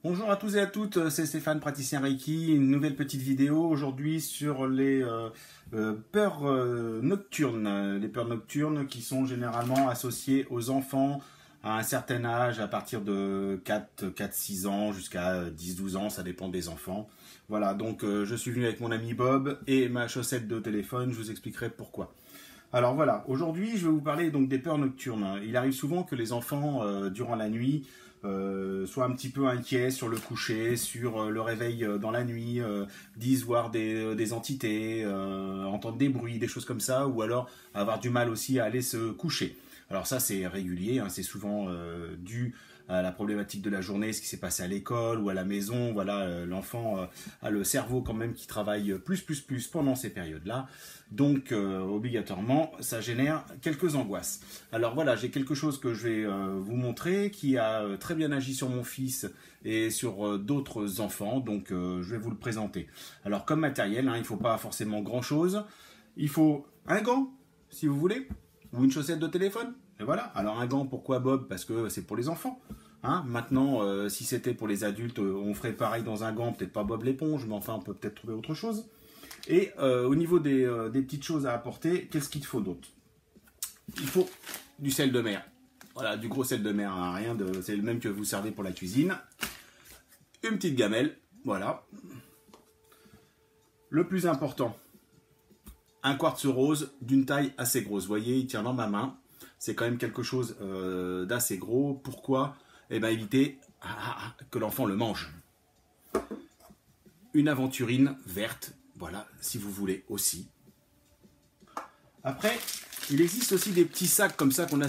Bonjour à tous et à toutes, c'est Stéphane, praticien Reiki, une nouvelle petite vidéo aujourd'hui sur les peurs nocturnes. Les peurs nocturnes qui sont généralement associées aux enfants à un certain âge, à partir de 4-6 ans jusqu'à 10-12 ans, ça dépend des enfants. Voilà, donc je suis venu avec mon ami Bob et ma chaussette de téléphone, je vous expliquerai pourquoi. Alors voilà, aujourd'hui je vais vous parler donc des peurs nocturnes. Il arrive souvent que les enfants, durant la nuit, soient un petit peu inquiets sur le coucher, sur le réveil dans la nuit, disent voir des entités, entendre des bruits, des choses comme ça, ou alors avoir du mal aussi à aller se coucher. Alors ça c'est régulier, hein, c'est souvent dû à la problématique de la journée, ce qui s'est passé à l'école ou à la maison. Voilà, l'enfant a le cerveau quand même qui travaille plus pendant ces périodes-là. Donc obligatoirement, ça génère quelques angoisses. Alors voilà, j'ai quelque chose que je vais vous montrer qui a très bien agi sur mon fils et sur d'autres enfants. Donc je vais vous le présenter. Alors comme matériel, hein, il ne faut pas forcément grand-chose. Il faut un gant, si vous voulez, ou une chaussette de téléphone. Et voilà. Alors un gant, pourquoi Bob? Parce que c'est pour les enfants. Hein, maintenant, si c'était pour les adultes, on ferait pareil dans un gant, peut-être pas Bob l'éponge, mais enfin on peut peut-être trouver autre chose. Et au niveau des petites choses à apporter, qu'est-ce qu'il faut d'autre? Il faut du sel de mer. Voilà, du gros sel de mer, hein, rien de, c'est le même que vous servez pour la cuisine. Une petite gamelle, voilà. Le plus important, un quartz rose d'une taille assez grosse. Vous voyez, il tient dans ma main. C'est quand même quelque chose d'assez gros. Pourquoi? Eh bien, éviter que l'enfant le mange. Une aventurine verte, voilà, si vous voulez aussi. Après, il existe aussi des petits sacs comme ça, on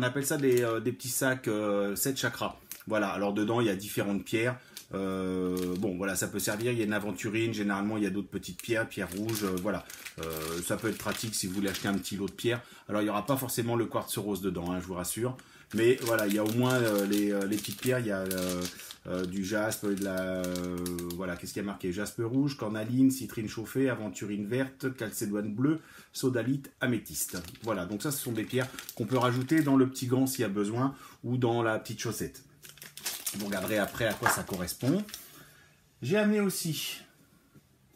appelle ça des petits sacs 7 chakras. Voilà, alors dedans, il y a différentes pierres. Bon, voilà, ça peut servir. Il y a une aventurine, généralement, il y a d'autres petites pierres rouges. Voilà, ça peut être pratique si vous voulez acheter un petit lot de pierres. Alors, il n'y aura pas forcément le quartz rose dedans, hein, je vous rassure. Mais voilà, il y a au moins les petites pierres. Il y a du jaspe, voilà, qu'est-ce qu'il y a marqué? Jaspe rouge, cornaline, citrine chauffée, aventurine verte, calcédoine bleue, sodalite, améthyste. Voilà, donc ça, ce sont des pierres qu'on peut rajouter dans le petit gant s'il y a besoin ou dans la petite chaussette. Vous regarderez après à quoi ça correspond. J'ai amené aussi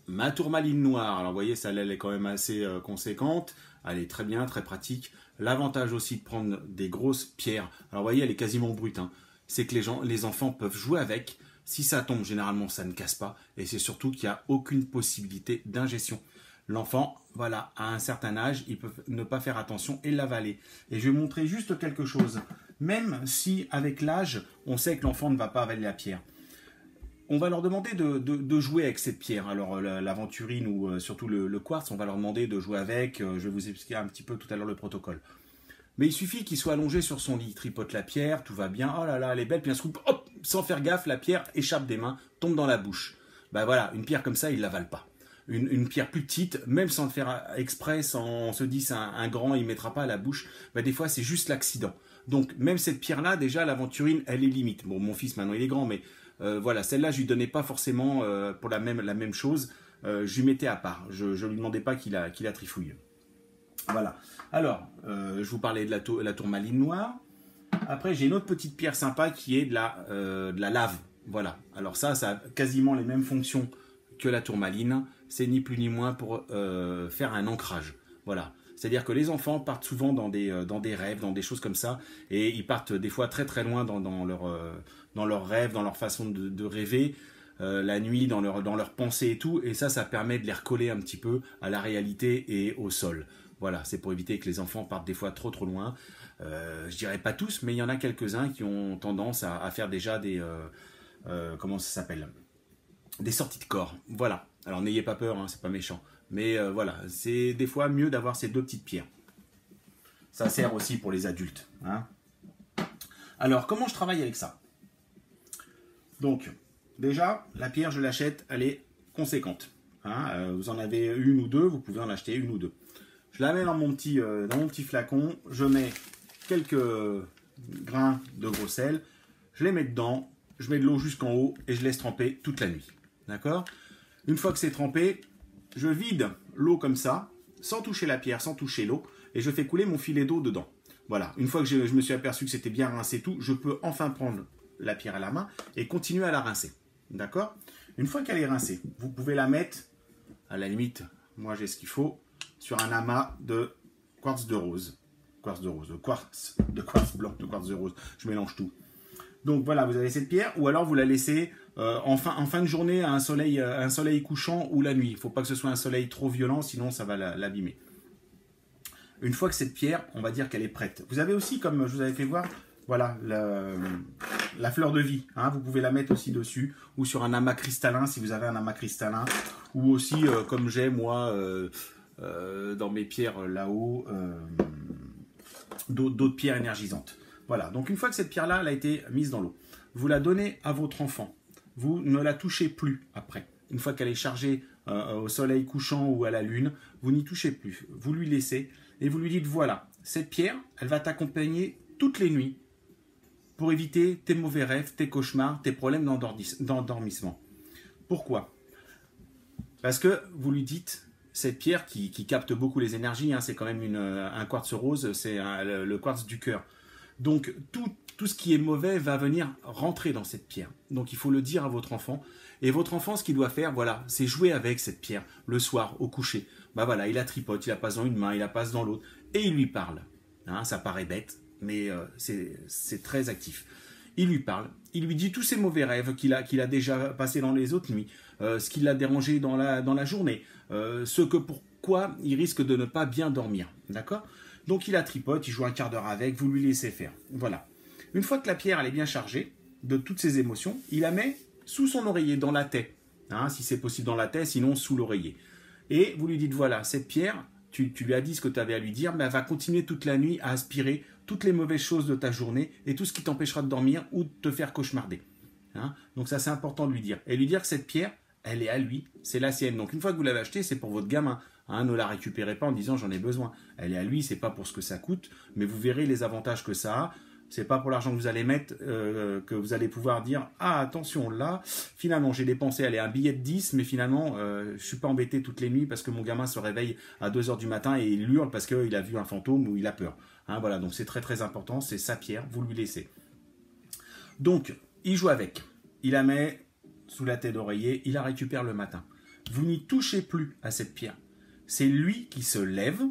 ma tourmaline noire. Alors vous voyez, celle-là, elle est quand même assez conséquente. Elle est très bien, très pratique. L'avantage aussi de prendre des grosses pierres. Alors vous voyez, elle est quasiment brute, hein. C'est que les enfants peuvent jouer avec. Si ça tombe, généralement, ça ne casse pas. Et c'est surtout qu'il n'y a aucune possibilité d'ingestion. L'enfant, voilà, à un certain âge, il peut ne pas faire attention et l'avaler. Et je vais montrer juste quelque chose. Même si, avec l'âge, on sait que l'enfant ne va pas avaler la pierre, on va leur demander de jouer avec cette pierre. Alors, l'aventurine ou surtout le quartz, on va leur demander de jouer avec. Je vais vous expliquer un petit peu tout à l'heure le protocole. Mais il suffit qu'il soit allongé sur son lit, il tripote la pierre, tout va bien, oh là là, elle est belle, puis un coup, hop, sans faire gaffe, la pierre échappe des mains, tombe dans la bouche. Ben voilà, une pierre comme ça, il ne l'avale pas. Une pierre plus petite, même sans le faire exprès, on se dit c'est un grand, il ne mettra pas à la bouche, ben des fois c'est juste l'accident. Donc même cette pierre-là, déjà l'aventurine, elle est limite. Bon, mon fils maintenant il est grand, mais voilà, celle-là je lui donnais pas forcément pour la même chose, je lui mettais à part, je lui demandais pas qu'il la trifouille. Voilà. Alors, je vous parlais de la tourmaline noire. Après, j'ai une autre petite pierre sympa qui est de la lave. Voilà. Alors ça a quasiment les mêmes fonctions que la tourmaline. C'est ni plus ni moins pour faire un ancrage. Voilà. C'est-à-dire que les enfants partent souvent dans des rêves, dans des choses comme ça, et ils partent des fois très très loin dans leurs rêves, dans leur façon de rêver. La nuit, dans leurs pensées et tout, et ça permet de les recoller un petit peu à la réalité et au sol. Voilà, c'est pour éviter que les enfants partent des fois trop loin. Je dirais pas tous, mais il y en a quelques-uns qui ont tendance à faire déjà des... comment ça s'appelle? Des sorties de corps. Voilà. Alors n'ayez pas peur, hein, c'est pas méchant. Mais voilà, c'est des fois mieux d'avoir ces deux petites pierres. Ça sert aussi pour les adultes. Hein. Alors, comment je travaille avec ça? Donc, déjà, la pierre, je l'achète, elle est conséquente. Hein. Vous en avez une ou deux, vous pouvez en acheter une ou deux. Je la mets dans mon petit flacon, je mets quelques grains de gros sel, je les mets dedans, je mets de l'eau jusqu'en haut et je laisse tremper toute la nuit. D'accord? Une fois que c'est trempé, je vide l'eau comme ça, sans toucher la pierre, sans toucher l'eau, et je fais couler mon filet d'eau dedans. Voilà, une fois que je me suis aperçu que c'était bien rincé tout, je peux enfin prendre la pierre à la main et continuez à la rincer. D'accord? Une fois qu'elle est rincée, vous pouvez la mettre, à la limite, moi j'ai ce qu'il faut, sur un amas de quartz de rose. De quartz blanc, de quartz de rose. Je mélange tout. Donc voilà, vous avez cette pierre, ou alors vous la laissez en fin de journée à un soleil couchant ou la nuit. Il ne faut pas que ce soit un soleil trop violent, sinon ça va l'abîmer. Une fois que cette pierre, on va dire qu'elle est prête. Vous avez aussi, comme je vous avais fait voir, voilà, la fleur de vie. Hein, vous pouvez la mettre aussi dessus, ou sur un amas cristallin, si vous avez un amas cristallin, ou aussi, comme j'ai moi, dans mes pierres là-haut, d'autres pierres énergisantes. Voilà, donc une fois que cette pierre-là elle a été mise dans l'eau, vous la donnez à votre enfant. Vous ne la touchez plus après. Une fois qu'elle est chargée au soleil couchant ou à la lune, vous n'y touchez plus. Vous lui laissez et vous lui dites, voilà, cette pierre, elle va t'accompagner toutes les nuits pour éviter tes mauvais rêves, tes cauchemars, tes problèmes d'endormissement. Pourquoi? Parce que vous lui dites, cette pierre qui capte beaucoup les énergies, hein, c'est quand même un quartz rose, c'est le quartz du cœur. Donc tout ce qui est mauvais va venir rentrer dans cette pierre. Donc il faut le dire à votre enfant. Et votre enfant, ce qu'il doit faire, voilà, c'est jouer avec cette pierre le soir au coucher. Bah voilà, il la tripote, il la passe dans une main, il la passe dans l'autre, et il lui parle. Hein, ça paraît bête, mais c'est très actif. Il lui parle, il lui dit tous ses mauvais rêves qu'il a déjà passés dans les autres nuits, ce qui l'a dérangé dans la journée, pourquoi il risque de ne pas bien dormir. D'accord? Donc il la tripote, il joue un quart d'heure avec, vous lui laissez faire. Voilà. Une fois que la pierre elle est bien chargée de toutes ses émotions, il la met sous son oreiller, dans la tête. Hein, si c'est possible dans la tête, sinon sous l'oreiller. Et vous lui dites, voilà, cette pierre, tu lui as dit ce que tu avais à lui dire, mais elle va continuer toute la nuit à aspirer toutes les mauvaises choses de ta journée et tout ce qui t'empêchera de dormir ou de te faire cauchemarder. Hein, donc ça c'est important de lui dire. Et lui dire que cette pierre, elle est à lui, c'est la sienne. Donc une fois que vous l'avez achetée, c'est pour votre gamin. Hein, ne la récupérez pas en disant j'en ai besoin. Elle est à lui, c'est pas pour ce que ça coûte, mais vous verrez les avantages que ça a. C'est pas pour l'argent que vous allez mettre que vous allez pouvoir dire ah attention là finalement j'ai dépensé un billet de 10 mais finalement je suis pas embêté toutes les nuits parce que mon gamin se réveille à 2 h du matin et il hurle parce qu'il a vu un fantôme ou il a peur. Hein, voilà, donc c'est très très important, c'est sa pierre, vous lui laissez. Donc il joue avec, il la met sous la tête d'oreiller, il la récupère le matin. Vous n'y touchez plus à cette pierre. C'est lui qui se lève,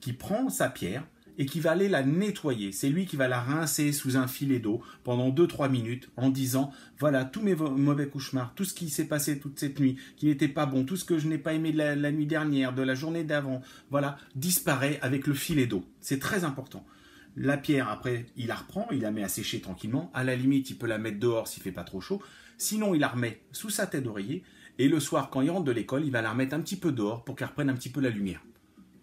qui prend sa pierre et qui va aller la nettoyer. C'est lui qui va la rincer sous un filet d'eau pendant 2-3 minutes en disant voilà tous mes mauvais cauchemars, tout ce qui s'est passé toute cette nuit, qui n'était pas bon, tout ce que je n'ai pas aimé de la nuit dernière, de la journée d'avant, voilà, disparaît avec le filet d'eau. C'est très important. La pierre, après, il la reprend, il la met à sécher tranquillement. À la limite, il peut la mettre dehors s'il ne fait pas trop chaud. Sinon, il la remet sous sa tête d'oreiller. Et le soir, quand il rentre de l'école, il va la remettre un petit peu dehors pour qu'elle reprenne un petit peu la lumière.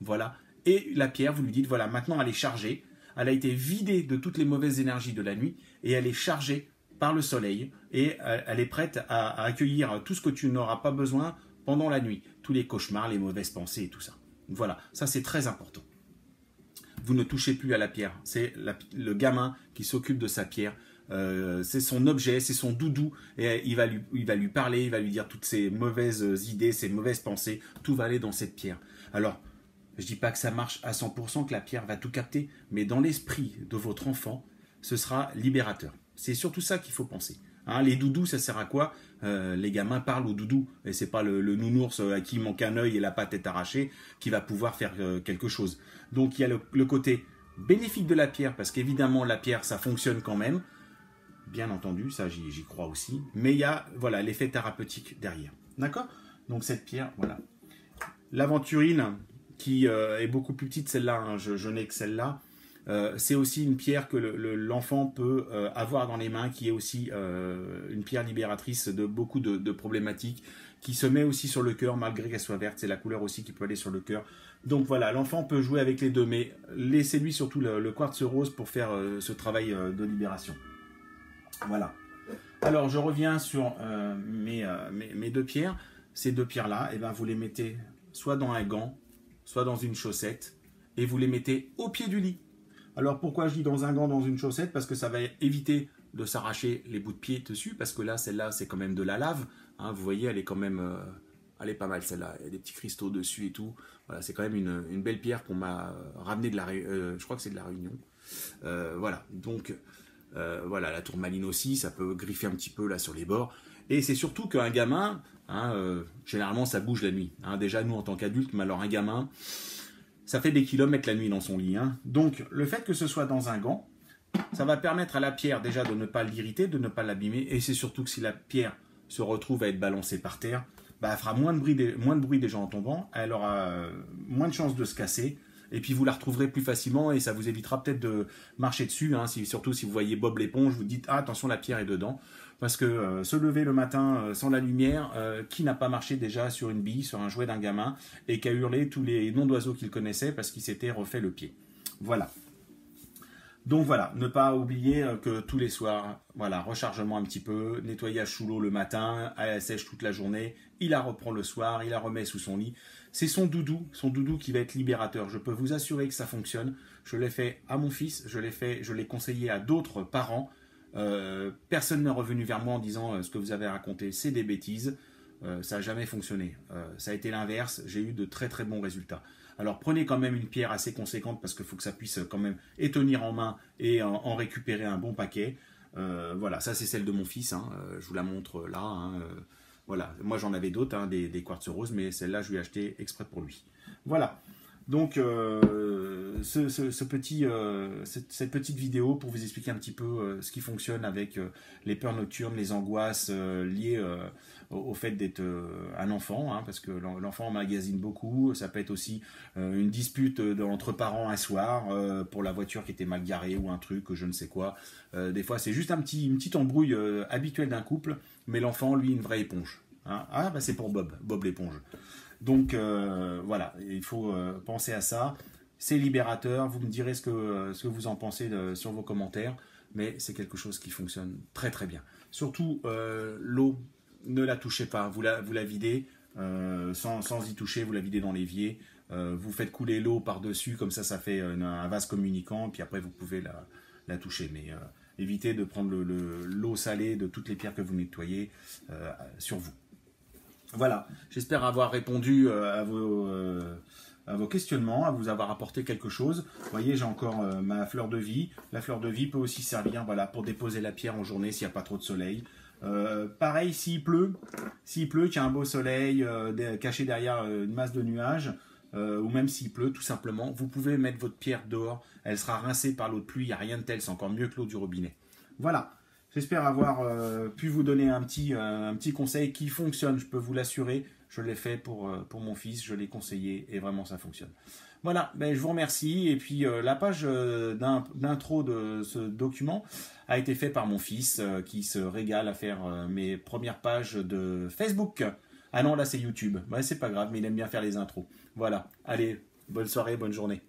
Voilà. Et la pierre, vous lui dites, voilà, maintenant elle est chargée. Elle a été vidée de toutes les mauvaises énergies de la nuit. Et elle est chargée par le soleil. Et elle est prête à accueillir tout ce que tu n'auras pas besoin pendant la nuit. Tous les cauchemars, les mauvaises pensées et tout ça. Voilà. Ça, c'est très important. Vous ne touchez plus à la pierre. C'est le gamin qui s'occupe de sa pierre. C'est son objet, c'est son doudou. Et il va lui parler, il va lui dire toutes ses mauvaises idées, ses mauvaises pensées. Tout va aller dans cette pierre. Alors, je ne dis pas que ça marche à 100%, que la pierre va tout capter. Mais dans l'esprit de votre enfant, ce sera libérateur. C'est surtout ça qu'il faut penser. Hein, les doudous, ça sert à quoi? Les gamins parlent aux doudous. Et c'est pas le nounours à qui il manque un œil et la patte est arrachée qui va pouvoir faire quelque chose. Donc il y a le côté bénéfique de la pierre, parce qu'évidemment la pierre, ça fonctionne quand même. Bien entendu, ça j'y crois aussi. Mais il y a voilà, l'effet thérapeutique derrière. D'accord? Donc cette pierre, voilà. L'aventurine, qui est beaucoup plus petite, celle-là, hein, je n'ai que celle-là. C'est aussi une pierre que l'enfant peut avoir dans les mains, qui est aussi une pierre libératrice de beaucoup de problématiques, qui se met aussi sur le cœur malgré qu'elle soit verte. C'est la couleur aussi qui peut aller sur le cœur. Donc voilà, l'enfant peut jouer avec les deux, mais laissez-lui surtout le quartz rose pour faire ce travail de libération. Voilà. Alors je reviens sur mes deux pierres. Ces deux pierres-là, eh ben, vous les mettez soit dans un gant, soit dans une chaussette, et vous les mettez au pied du lit. Alors pourquoi je dis dans un gant, dans une chaussette? Parce que ça va éviter de s'arracher les bouts de pied dessus, parce que là, celle-là, c'est quand même de la lave. Hein, vous voyez, elle est quand même, elle est pas mal celle-là. Il y a des petits cristaux dessus et tout. Voilà, c'est quand même une belle pierre qu'on m'a ramenée je crois que c'est de la Réunion. Voilà, donc Voilà, la tourmaline aussi, ça peut griffer un petit peu là sur les bords. Et c'est surtout qu'un gamin, hein, généralement ça bouge la nuit. Hein, déjà nous en tant qu'adultes, mais alors un gamin, ça fait des kilomètres la nuit dans son lit. Hein. Donc le fait que ce soit dans un gant, ça va permettre à la pierre déjà de ne pas l'irriter, de ne pas l'abîmer. Et c'est surtout que si la pierre se retrouve à être balancée par terre, bah, elle fera moins de bruit déjà en tombant, elle aura moins de chances de se casser. Et puis vous la retrouverez plus facilement et ça vous évitera peut-être de marcher dessus. Hein, surtout si vous voyez Bob l'éponge, vous dites ah, attention, la pierre est dedans. Parce que se lever le matin sans la lumière, qui n'a pas marché déjà sur une bille, sur un jouet d'un gamin, et qui a hurlé tous les noms d'oiseaux qu'il connaissait parce qu'il s'était refait le pied. Voilà. Donc voilà, ne pas oublier que tous les soirs, voilà, rechargement un petit peu, nettoyage sous l'eau le matin, elle sèche toute la journée, il la reprend le soir, il la remet sous son lit. C'est son doudou qui va être libérateur. Je peux vous assurer que ça fonctionne. Je l'ai fait à mon fils, je l'ai conseillé à d'autres parents. Personne n'est revenu vers moi en disant ce que vous avez raconté, c'est des bêtises. Ça n'a jamais fonctionné. Ça a été l'inverse, j'ai eu de très très bons résultats. Alors prenez quand même une pierre assez conséquente parce qu'il faut que ça puisse quand même et tenir en main et en récupérer un bon paquet. Voilà, ça c'est celle de mon fils, hein. Je vous la montre là. Hein. Voilà, moi j'en avais d'autres, hein, des quartz roses, mais celle-là je lui ai acheté exprès pour lui. Voilà, donc cette petite vidéo pour vous expliquer un petit peu ce qui fonctionne avec les peurs nocturnes, les angoisses liées au fait d'être un enfant, hein, parce que l'enfant emmagasine beaucoup. Ça peut être aussi une dispute entre parents un soir pour la voiture qui était mal garée ou un truc, je ne sais quoi. Des fois c'est juste une petite embrouille habituelle d'un couple, mais l'enfant, lui, une vraie éponge. Hein. Ah, bah c'est pour Bob l'éponge. Donc voilà, il faut penser à ça. C'est libérateur, vous me direz ce que vous en pensez sur vos commentaires, mais c'est quelque chose qui fonctionne très très bien. Surtout l'eau, ne la touchez pas, vous la videz sans y toucher, vous la videz dans l'évier, vous faites couler l'eau par-dessus, comme ça fait un vase communicant, puis après vous pouvez la toucher, mais évitez de prendre l'eau salée de toutes les pierres que vous nettoyez sur vous. Voilà, j'espère avoir répondu à vos questionnements, à vous avoir apporté quelque chose. Vous voyez, j'ai encore ma fleur de vie. La fleur de vie peut aussi servir, voilà, pour déposer la pierre en journée s'il n'y a pas trop de soleil. Pareil, s'il pleut, qu'il y a un beau soleil caché derrière une masse de nuages, ou même s'il pleut, tout simplement, vous pouvez mettre votre pierre dehors. Elle sera rincée par l'eau de pluie, il n'y a rien de tel, c'est encore mieux que l'eau du robinet. Voilà. J'espère avoir pu vous donner un petit conseil qui fonctionne, je peux vous l'assurer. Je l'ai fait pour mon fils, je l'ai conseillé et vraiment ça fonctionne. Voilà, ben, je vous remercie. Et puis la page d'intro de ce document a été faite par mon fils qui se régale à faire mes premières pages de Facebook. Ah non, là c'est YouTube. Ouais, c'est pas grave, mais il aime bien faire les intros. Voilà, allez, bonne soirée, bonne journée.